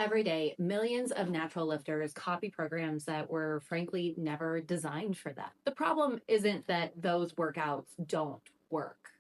Every day, millions of natural lifters copy programs that were frankly never designed for them. The problem isn't that those workouts don't work.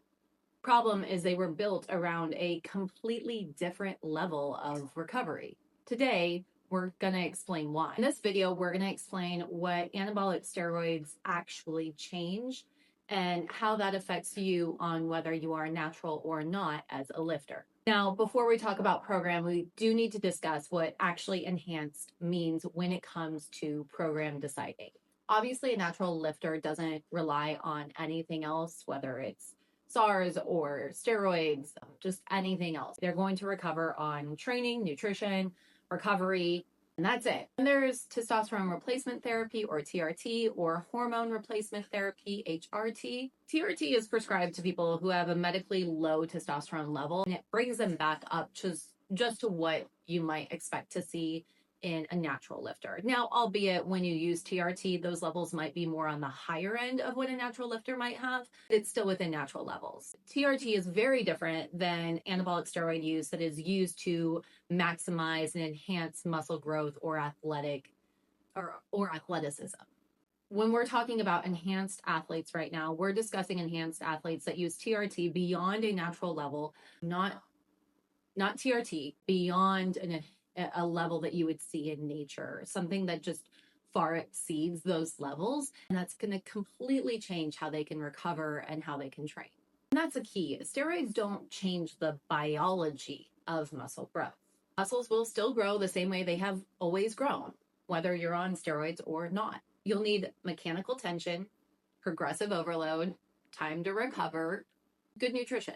Problem is they were built around a completely different level of recovery. Today, we're going to explain why. In this video, we're going to explain what anabolic steroids actually change and how that affects you on whether you are natural or not as a lifter. Now, before we talk about program, we do need to discuss what actually enhanced means when it comes to program deciding. Obviously, a natural lifter doesn't rely on anything else, whether it's SARS or steroids, just anything else. They're going to recover on training, nutrition, recovery, and that's it. And there's testosterone replacement therapy or TRT or hormone replacement therapy, HRT. TRT is prescribed to people who have a medically low testosterone level, and it brings them back up just to what you might expect to see in a natural lifter. Now, albeit when you use TRT, those levels might be more on the higher end of what a natural lifter might have. It's still within natural levels. TRT is very different than anabolic steroid use that is used to maximize and enhance muscle growth or athleticism. When we're talking about enhanced athletes right now, we're discussing enhanced athletes that use TRT beyond a natural level, not TRT, beyond a level that you would see in nature, something that just far exceeds those levels. And that's going to completely change how they can recover and how they can train. And that's a key. Steroids don't change the biology of muscle growth. Muscles will still grow the same way they have always grown, whether you're on steroids or not. You'll need mechanical tension, progressive overload, time to recover, good nutrition.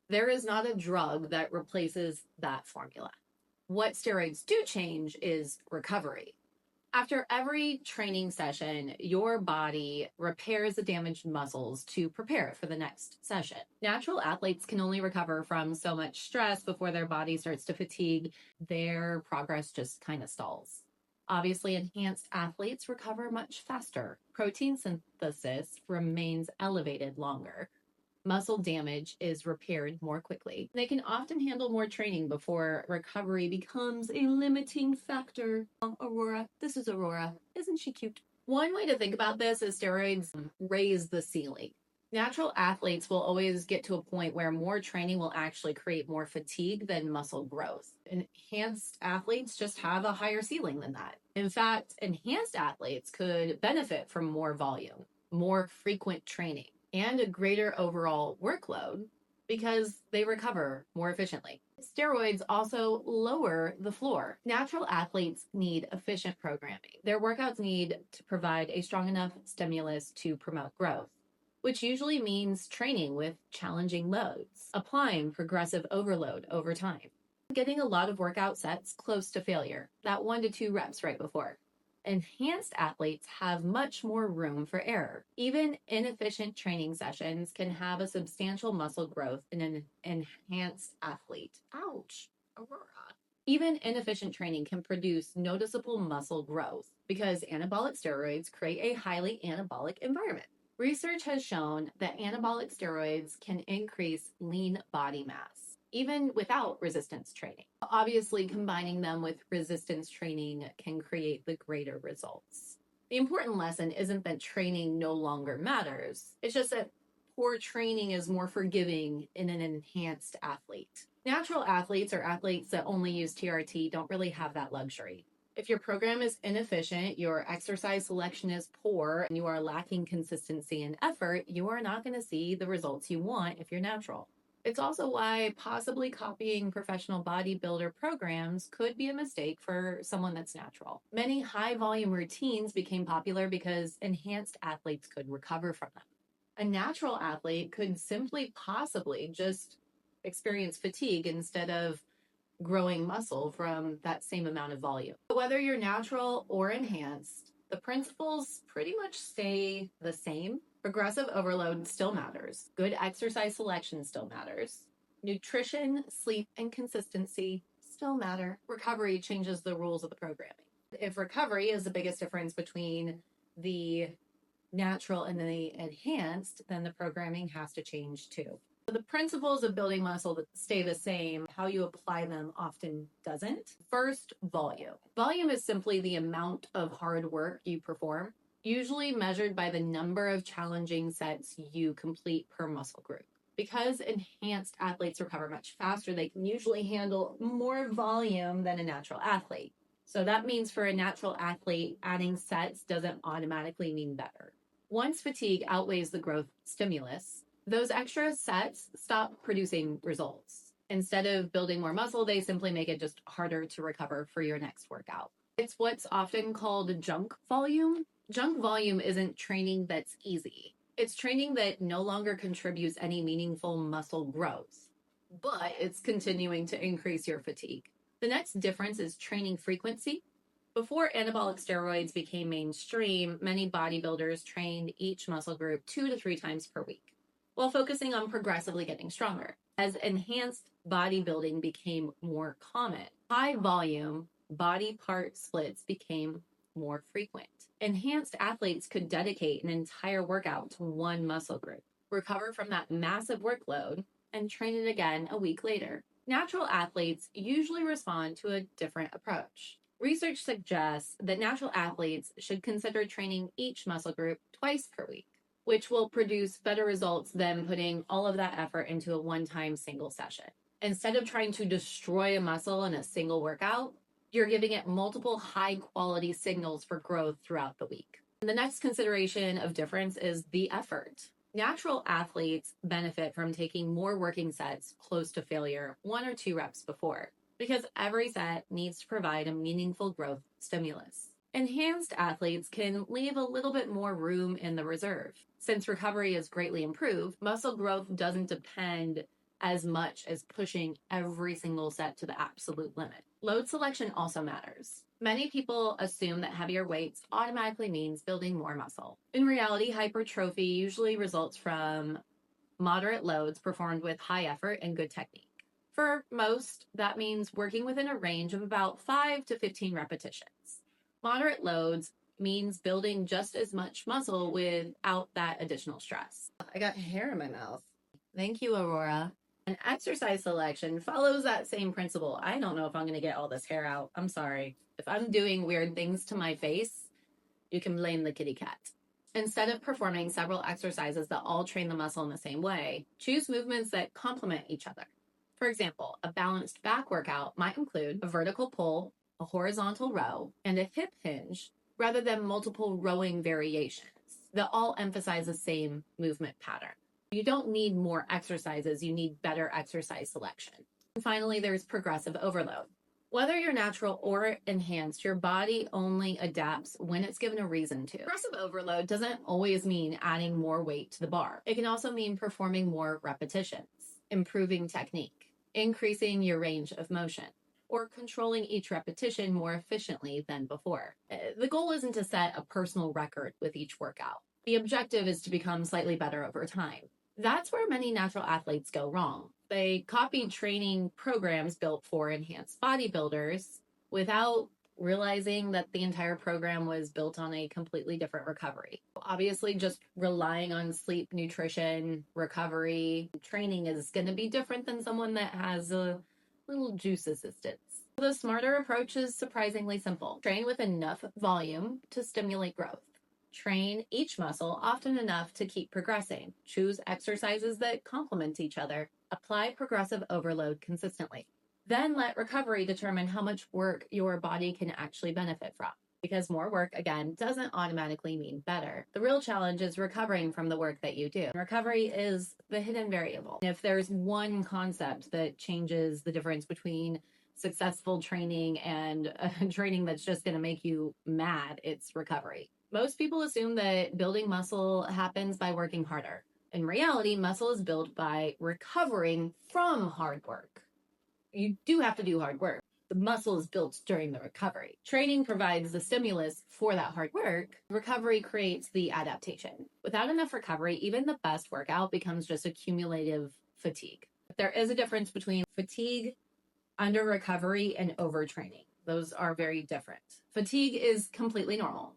There is not a drug that replaces that formula. What steroids do change is recovery. After every training session, your body repairs the damaged muscles to prepare for the next session. Natural athletes can only recover from so much stress before their body starts to fatigue. Their progress just kind of stalls. Obviously, enhanced athletes recover much faster. Protein synthesis remains elevated longer. Muscle damage is repaired more quickly. They can often handle more training before recovery becomes a limiting factor. Aurora, this is Aurora. Isn't she cute? One way to think about this is steroids raise the ceiling. Natural athletes will always get to a point where more training will actually create more fatigue than muscle growth. Enhanced athletes just have a higher ceiling than that. In fact, enhanced athletes could benefit from more volume, more frequent training, and a greater overall workload because they recover more efficiently. Steroids also lower the floor. Natural athletes need efficient programming. Their workouts need to provide a strong enough stimulus to promote growth, which usually means training with challenging loads, applying progressive overload over time, getting a lot of workout sets close to failure, that 1 to 2 reps right before. Enhanced athletes have much more room for error. Even inefficient training sessions can have a substantial muscle growth in an enhanced athlete. Ouch, Aurora. Even inefficient training can produce noticeable muscle growth because anabolic steroids create a highly anabolic environment. Research has shown that anabolic steroids can increase lean body mass, even without resistance training. Obviously, combining them with resistance training can create the greater results. The important lesson isn't that training no longer matters. It's just that poor training is more forgiving in an enhanced athlete. Natural athletes or athletes that only use TRT don't really have that luxury. If your program is inefficient, your exercise selection is poor, and you are lacking consistency and effort, you are not going to see the results you want if you're natural. It's also why possibly copying professional bodybuilder programs could be a mistake for someone that's natural. Many high-volume routines became popular because enhanced athletes could recover from them. A natural athlete could simply possibly just experience fatigue instead of growing muscle from that same amount of volume. But whether you're natural or enhanced, the principles pretty much stay the same. Progressive overload still matters. Good exercise selection still matters. Nutrition, sleep, and consistency still matter. Recovery changes the rules of the programming. If recovery is the biggest difference between the natural and the enhanced, then the programming has to change too. The principles of building muscle that stay the same. How you apply them often doesn't. First, volume. Volume is simply the amount of hard work you perform, usually measured by the number of challenging sets you complete per muscle group. Because enhanced athletes recover much faster, they can usually handle more volume than a natural athlete. So that means for a natural athlete, adding sets doesn't automatically mean better. Once fatigue outweighs the growth stimulus, those extra sets stop producing results. Instead of building more muscle, they simply make it just harder to recover for your next workout. It's what's often called junk volume. Junk volume isn't training that's easy. It's training that no longer contributes any meaningful muscle growth, but it's continuing to increase your fatigue. The next difference is training frequency. Before anabolic steroids became mainstream, many bodybuilders trained each muscle group 2 to 3 times per week, while focusing on progressively getting stronger. As enhanced bodybuilding became more common, high volume body part splits became more frequent. Enhanced athletes could dedicate an entire workout to one muscle group, recover from that massive workload, and train it again a week later. Natural athletes usually respond to a different approach. Research suggests that natural athletes should consider training each muscle group twice per week, which will produce better results than putting all of that effort into a one-time single session. Instead of trying to destroy a muscle in a single workout, you're giving it multiple high-quality signals for growth throughout the week. The next consideration of difference is the effort. Natural athletes benefit from taking more working sets close to failure 1 or 2 reps before, because every set needs to provide a meaningful growth stimulus. Enhanced athletes can leave a little bit more room in the reserve. Since recovery is greatly improved, muscle growth doesn't depend as much as pushing every single set to the absolute limit. Load selection also matters. Many people assume that heavier weights automatically means building more muscle. In reality, hypertrophy usually results from moderate loads performed with high effort and good technique. For most, that means working within a range of about 5 to 15 repetitions. Moderate loads means building just as much muscle without that additional stress. I got hair in my mouth. Thank you, Aurora. And exercise selection follows that same principle. I don't know if I'm going to get all this hair out. I'm sorry. If I'm doing weird things to my face, you can blame the kitty cat. Instead of performing several exercises that all train the muscle in the same way, choose movements that complement each other. For example, a balanced back workout might include a vertical pull, a horizontal row, and a hip hinge, rather than multiple rowing variations that all emphasize the same movement pattern. You don't need more exercises, you need better exercise selection. And finally, there's progressive overload. Whether you're natural or enhanced, your body only adapts when it's given a reason to. Progressive overload doesn't always mean adding more weight to the bar. It can also mean performing more repetitions, improving technique, increasing your range of motion, or controlling each repetition more efficiently than before. The goal isn't to set a personal record with each workout. The objective is to become slightly better over time. That's where many natural athletes go wrong. They copy training programs built for enhanced bodybuilders without realizing that the entire program was built on a completely different recovery. Obviously, just relying on sleep, nutrition, recovery, training is going to be different than someone that has a little juice assistance. The smarter approach is surprisingly simple. Train with enough volume to stimulate growth. Train each muscle often enough to keep progressing. Choose exercises that complement each other. Apply progressive overload consistently. Then let recovery determine how much work your body can actually benefit from. Because more work, again, doesn't automatically mean better. The real challenge is recovering from the work that you do. Recovery is the hidden variable. If there's one concept that changes the difference between successful training and training that's just going to make you mad, it's recovery. Most people assume that building muscle happens by working harder. In reality, muscle is built by recovering from hard work. You do have to do hard work. The muscle is built during the recovery. Training provides the stimulus for that hard work. Recovery creates the adaptation. Without enough recovery, even the best workout becomes just accumulative fatigue. There is a difference between fatigue, under recovery, and overtraining. Those are very different. Fatigue is completely normal.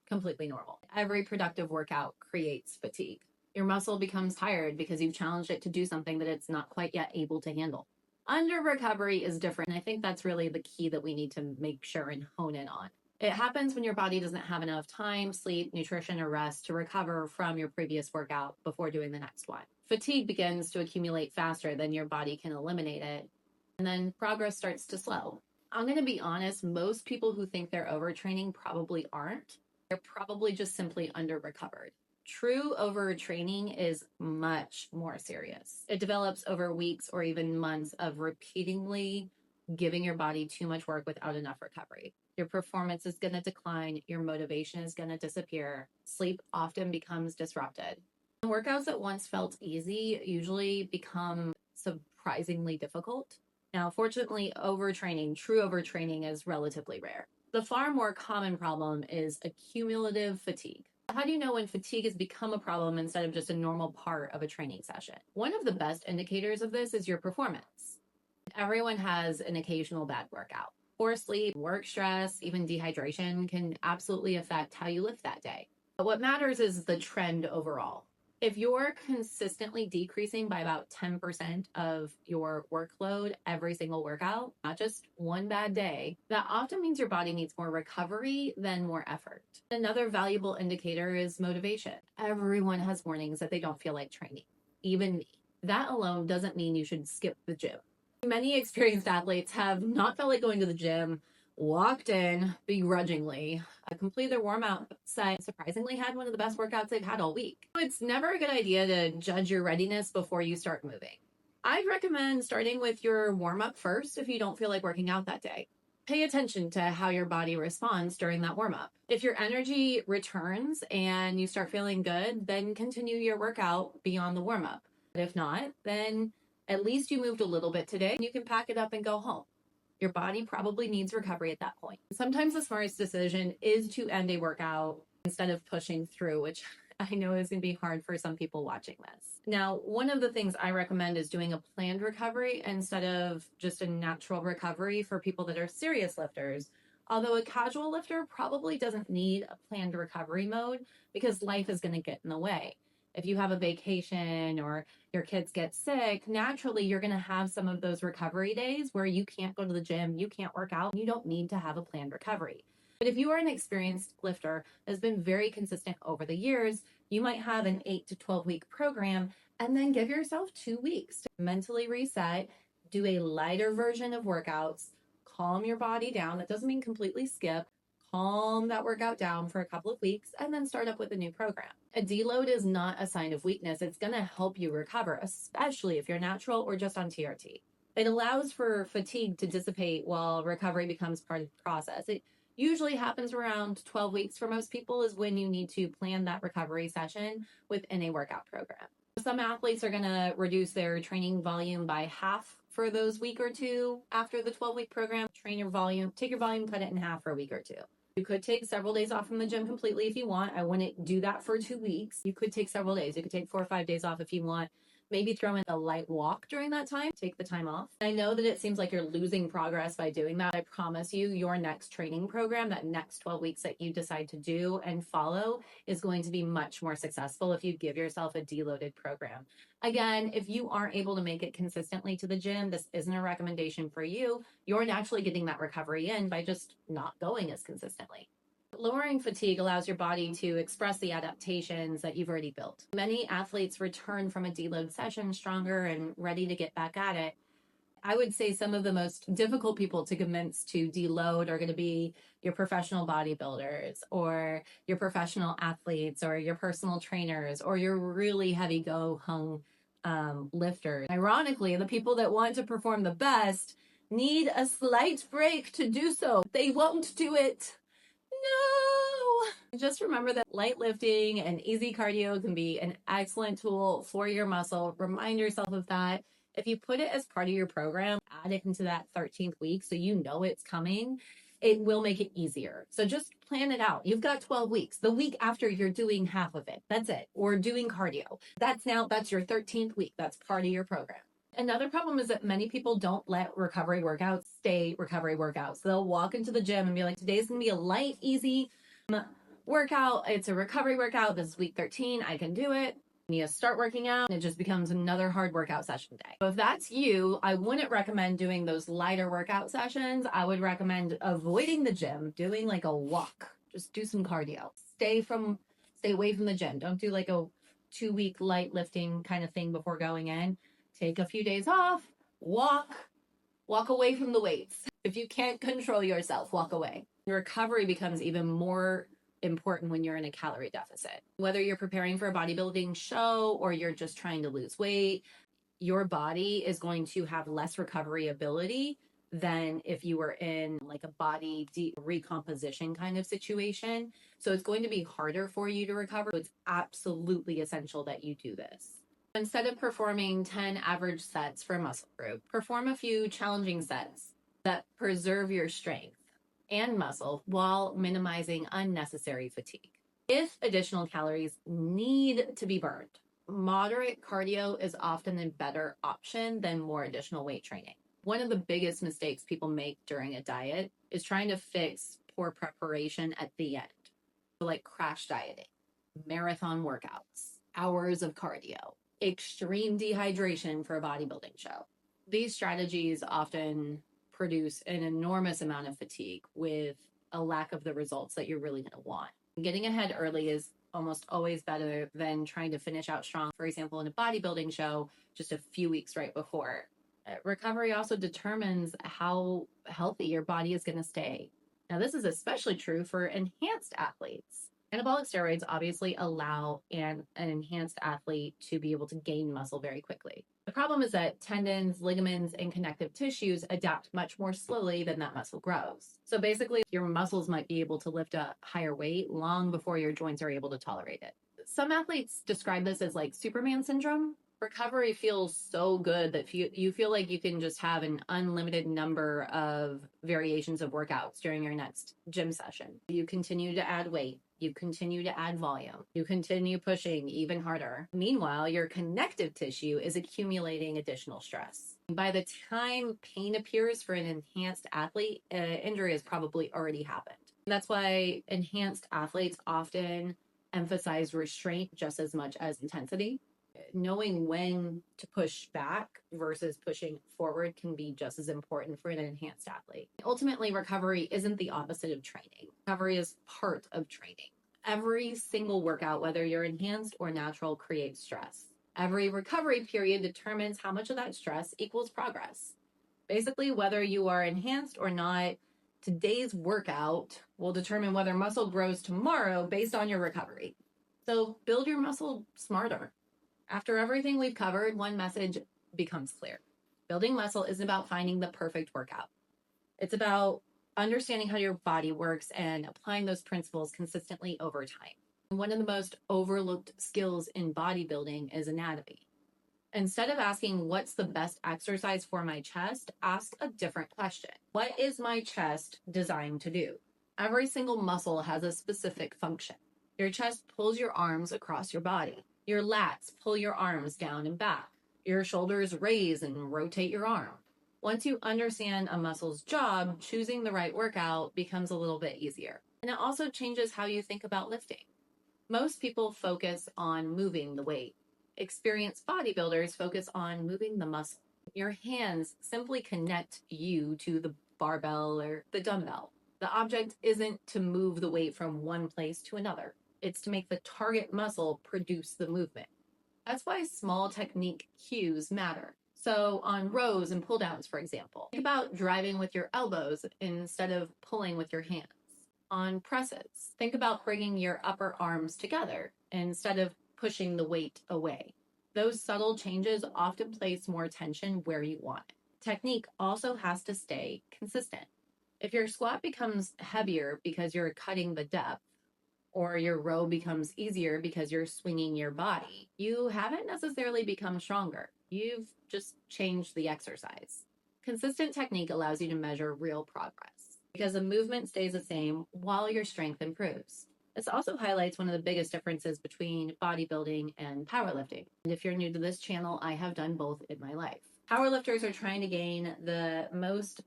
Completely normal. Every productive workout creates fatigue. Your muscle becomes tired because you've challenged it to do something that it's not quite yet able to handle. Under recovery is different. And I think that's really the key that we need to make sure and hone in on. It happens when your body doesn't have enough time, sleep, nutrition, or rest to recover from your previous workout before doing the next one. Fatigue begins to accumulate faster than your body can eliminate it, and then progress starts to slow. I'm going to be honest, most people who think they're overtraining probably aren't. They're probably just simply under recovered. True overtraining is much more serious. It develops over weeks or even months of repeatedly giving your body too much work without enough recovery. Your performance is going to decline, your motivation is going to disappear, sleep often becomes disrupted. Workouts that once felt easy usually become surprisingly difficult. Now, fortunately, true overtraining is relatively rare. The far more common problem is accumulative fatigue. How do you know when fatigue has become a problem instead of just a normal part of a training session? One of the best indicators of this is your performance. Everyone has an occasional bad workout. Poor sleep, work stress, even dehydration can absolutely affect how you lift that day. But what matters is the trend overall. If you're consistently decreasing by about 10% of your workload every single workout, not just one bad day, that often means your body needs more recovery than more effort. Another valuable indicator is motivation. Everyone has mornings that they don't feel like training, even me. That alone doesn't mean you should skip the gym. Many experienced athletes have not felt like going to the gym, walked in begrudgingly, completed their warm-up set, surprisingly had one of the best workouts they've had all week. It's never a good idea to judge your readiness before you start moving. I'd recommend starting with your warm-up first if you don't feel like working out that day. Pay attention to how your body responds during that warm-up. If your energy returns and you start feeling good, then continue your workout beyond the warm-up. But if not, then at least you moved a little bit today and you can pack it up and go home. Your body probably needs recovery at that point. Sometimes the smartest decision is to end a workout instead of pushing through, which I know is going to be hard for some people watching this. Now, one of the things I recommend is doing a planned recovery instead of just a natural recovery for people that are serious lifters. Although a casual lifter probably doesn't need a planned recovery mode because life is going to get in the way. If you have a vacation or your kids get sick, naturally you're going to have some of those recovery days where you can't go to the gym, you can't work out, and you don't need to have a planned recovery. But if you are an experienced lifter that's been very consistent over the years, you might have an 8 to 12 week program and then give yourself 2 weeks to mentally reset, do a lighter version of workouts, calm your body down. That doesn't mean completely skip. Calm that workout down for a couple of weeks and then start up with a new program. A deload is not a sign of weakness. It's going to help you recover, especially if you're natural or just on TRT. It allows for fatigue to dissipate while recovery becomes part of the process. It usually happens around 12 weeks for most people is when you need to plan that recovery session within a workout program. Some athletes are going to reduce their training volume by half for those week or two after the 12-week program. Take your volume, cut it in half for a week or two. You could take several days off from the gym completely if you want. I wouldn't do that for 2 weeks. You could take several days. You could take 4 or 5 days off if you want. Maybe throw in a light walk during that time. Take the time off. I know that it seems like you're losing progress by doing that. I promise you, your next training program, that next 12 weeks that you decide to do and follow is going to be much more successful if you give yourself a deloaded program. Again, if you aren't able to make it consistently to the gym, this isn't a recommendation for you. You're naturally getting that recovery in by just not going as consistently. Lowering fatigue allows your body to express the adaptations that you've already built. Many athletes return from a deload session stronger and ready to get back at it. I would say some of the most difficult people to convince to deload are going to be your professional bodybuilders or your professional athletes or your personal trainers or your really heavy go-hung lifters. Ironically, the people that want to perform the best need a slight break to do so. They won't do it. No! Just remember that light lifting and easy cardio can be an excellent tool for your muscle. Remind yourself of that. If you put it as part of your program, add it into that 13th week so you know it's coming, it will make it easier. So just plan it out. You've got 12 weeks. The week after you're doing half of it. That's it. Or doing cardio. That's your 13th week. That's part of your program. Another problem is that many people don't let recovery workouts stay recovery workouts. They'll walk into the gym and be like, today's going to be a light, easy workout. It's a recovery workout. This is week 13. I can do it. And you start working out and it just becomes another hard workout session day. So if that's you, I wouldn't recommend doing those lighter workout sessions. I would recommend avoiding the gym, doing like a walk. Just do some cardio. Stay away from the gym. Don't do like a 2-week light lifting kind of thing before going in. Take a few days off, walk away from the weights. If you can't control yourself, walk away. Recovery becomes even more important when you're in a calorie deficit. Whether you're preparing for a bodybuilding show or you're just trying to lose weight, your body is going to have less recovery ability than if you were in like a body recomposition kind of situation. So it's going to be harder for you to recover. It's absolutely essential that you do this. Instead of performing 10 average sets for a muscle group, perform a few challenging sets that preserve your strength and muscle while minimizing unnecessary fatigue. If additional calories need to be burned, moderate cardio is often a better option than more additional weight training. One of the biggest mistakes people make during a diet is trying to fix poor preparation at the end. So like crash dieting, marathon workouts, hours of cardio, extreme dehydration for a bodybuilding show. These strategies often produce an enormous amount of fatigue with a lack of the results that you're really going to want. Getting ahead early is almost always better than trying to finish out strong. For example, in a bodybuilding show, just a few weeks right before. Recovery also determines how healthy your body is going to stay. Now, this is especially true for enhanced athletes. Anabolic steroids obviously allow an enhanced athlete to be able to gain muscle very quickly. The problem is that tendons, ligaments, and connective tissues adapt much more slowly than that muscle grows. So basically, your muscles might be able to lift a higher weight long before your joints are able to tolerate it. Some athletes describe this as like Superman syndrome. Recovery feels so good that you feel like you can just have an unlimited number of variations of workouts during your next gym session. You continue to add weight. You continue to add volume. You continue pushing even harder. Meanwhile, your connective tissue is accumulating additional stress. By the time pain appears for an enhanced athlete, injury has probably already happened. That's why enhanced athletes often emphasize restraint just as much as intensity. Knowing when to push back versus pushing forward can be just as important for an enhanced athlete. Ultimately, recovery isn't the opposite of training. Recovery is part of training. Every single workout, whether you're enhanced or natural, creates stress. Every recovery period determines how much of that stress equals progress. Basically, whether you are enhanced or not, today's workout will determine whether muscle grows tomorrow based on your recovery. So build your muscle smarter. After everything we've covered, one message becomes clear. Building muscle isn't about finding the perfect workout. It's about understanding how your body works and applying those principles consistently over time. One of the most overlooked skills in bodybuilding is anatomy. Instead of asking what's the best exercise for my chest, ask a different question. What is my chest designed to do? Every single muscle has a specific function. Your chest pulls your arms across your body. Your lats pull your arms down and back. Your shoulders raise and rotate your arm. Once you understand a muscle's job, choosing the right workout becomes a little bit easier. And it also changes how you think about lifting. Most people focus on moving the weight. Experienced bodybuilders focus on moving the muscle. Your hands simply connect you to the barbell or the dumbbell. The object isn't to move the weight from one place to another. It's to make the target muscle produce the movement. That's why small technique cues matter. So on rows and pull downs, for example, think about driving with your elbows instead of pulling with your hands. On presses, think about bringing your upper arms together instead of pushing the weight away. Those subtle changes often place more tension where you want it. Technique also has to stay consistent. If your squat becomes heavier because you're cutting the depth, or your row becomes easier because you're swinging your body, you haven't necessarily become stronger. You've just changed the exercise. Consistent technique allows you to measure real progress because the movement stays the same while your strength improves. This also highlights one of the biggest differences between bodybuilding and powerlifting. And if you're new to this channel, I have done both in my life. Powerlifters are trying to gain the most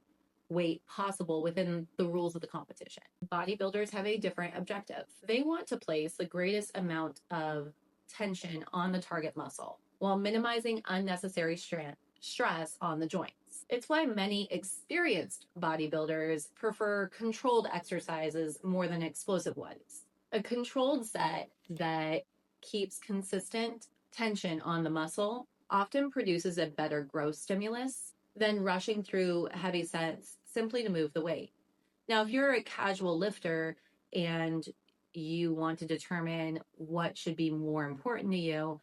weight possible within the rules of the competition. Bodybuilders have a different objective. They want to place the greatest amount of tension on the target muscle while minimizing unnecessary stress on the joints. It's why many experienced bodybuilders prefer controlled exercises more than explosive ones. A controlled set that keeps consistent tension on the muscle often produces a better growth stimulus than rushing through heavy sets simply to move the weight. Now, if you're a casual lifter and you want to determine what should be more important to you,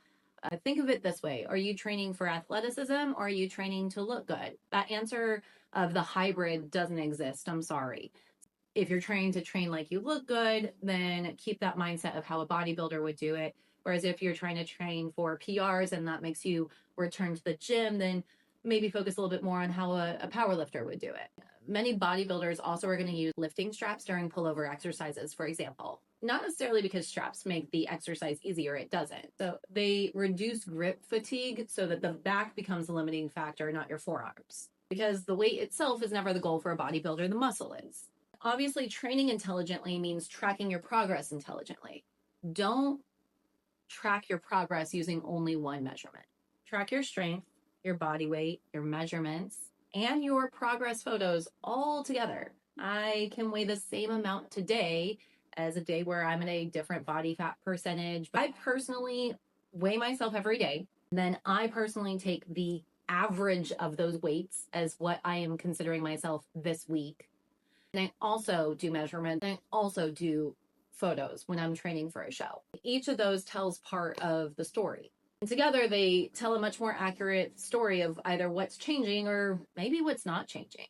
think of it this way. Are you training for athleticism or are you training to look good? That answer of the hybrid doesn't exist. I'm sorry. If you're trying to train like you look good, then keep that mindset of how a bodybuilder would do it. Whereas if you're trying to train for PRs and that makes you return to the gym, then maybe focus a little bit more on how a power lifter would do it. Many bodybuilders also are going to use lifting straps during pullover exercises, for example. Not necessarily because straps make the exercise easier, it doesn't. So they reduce grip fatigue so that the back becomes the limiting factor, not your forearms. Because the weight itself is never the goal for a bodybuilder, the muscle is. Obviously, training intelligently means tracking your progress intelligently. Don't track your progress using only one measurement. Track your strength, your body weight, your measurements, and your progress photos all together. I can weigh the same amount today as a day where I'm at a different body fat percentage. I personally weigh myself every day. Then I personally take the average of those weights as what I am considering myself this week. And I also do measurements. And I also do photos when I'm training for a show. Each of those tells part of the story. And together they tell a much more accurate story of either what's changing or maybe what's not changing.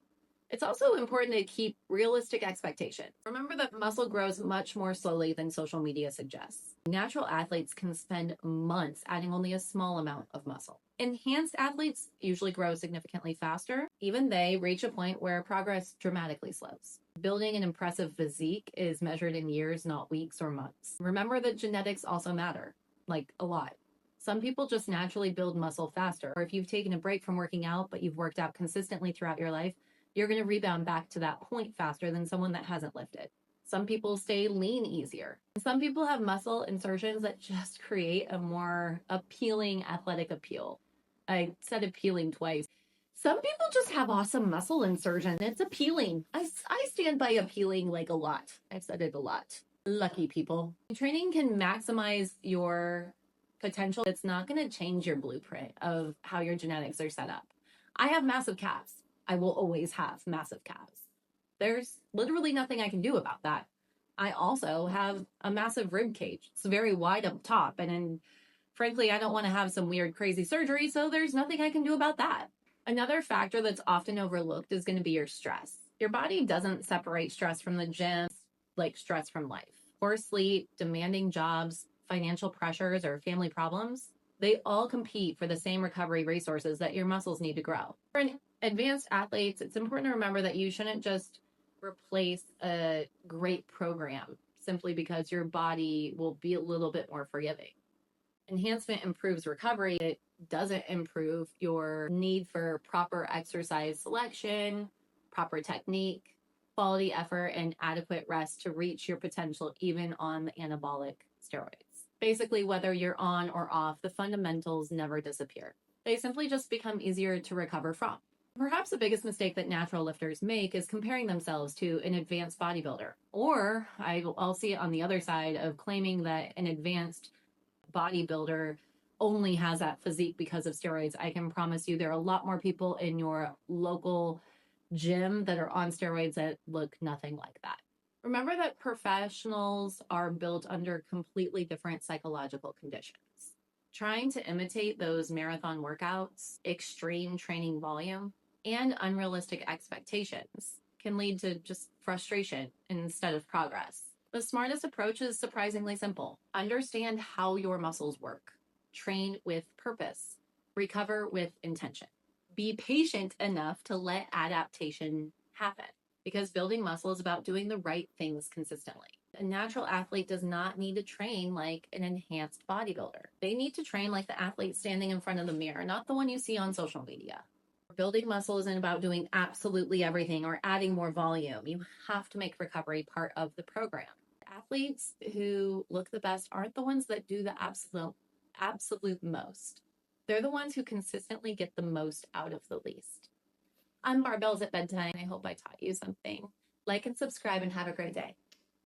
It's also important to keep realistic expectations. Remember that muscle grows much more slowly than social media suggests. Natural athletes can spend months adding only a small amount of muscle. Enhanced athletes usually grow significantly faster. Even they reach a point where progress dramatically slows. Building an impressive physique is measured in years, not weeks or months. Remember that genetics also matter, like a lot. Some people just naturally build muscle faster. Or if you've taken a break from working out, but you've worked out consistently throughout your life, you're going to rebound back to that point faster than someone that hasn't lifted. Some people stay lean easier. Some people have muscle insertions that just create a more appealing athletic appeal. I said appealing twice. Some people just have awesome muscle insertion. It's appealing. I stand by appealing like a lot. I've said it a lot. Lucky people. Training can maximize your potential. It's not going to change your blueprint of how your genetics are set up. I have massive calves. I will always have massive calves. There's literally nothing I can do about that. I also have a massive rib cage. It's very wide up top. And frankly, I don't want to have some weird, crazy surgery. So there's nothing I can do about that. Another factor that's often overlooked is going to be your stress. Your body doesn't separate stress from the gym like stress from life. Poor sleep, demanding jobs, financial pressures, or family problems, they all compete for the same recovery resources that your muscles need to grow. For advanced athletes, it's important to remember that you shouldn't just replace a great program simply because your body will be a little bit more forgiving. Enhancement improves recovery. It doesn't improve your need for proper exercise selection, proper technique, quality effort, and adequate rest to reach your potential even on the anabolic steroids. Basically, whether you're on or off, the fundamentals never disappear. They simply just become easier to recover from. Perhaps the biggest mistake that natural lifters make is comparing themselves to an advanced bodybuilder. Or I'll see it on the other side of claiming that an advanced bodybuilder only has that physique because of steroids. I can promise you there are a lot more people in your local gym that are on steroids that look nothing like that. Remember that professionals are built under completely different psychological conditions. Trying to imitate those marathon workouts, extreme training volume, and unrealistic expectations can lead to just frustration instead of progress. The smartest approach is surprisingly simple. Understand how your muscles work. Train with purpose. Recover with intention. Be patient enough to let adaptation happen, because building muscle is about doing the right things consistently. A natural athlete does not need to train like an enhanced bodybuilder. They need to train like the athlete standing in front of the mirror, not the one you see on social media. Building muscle isn't about doing absolutely everything or adding more volume. You have to make recovery part of the program. athletes who look the best aren't the ones that do the absolute most. They're the ones who consistently get the most out of the least. I'm Barbells at Bedtime. I hope I taught you something. Like and subscribe and have a great day.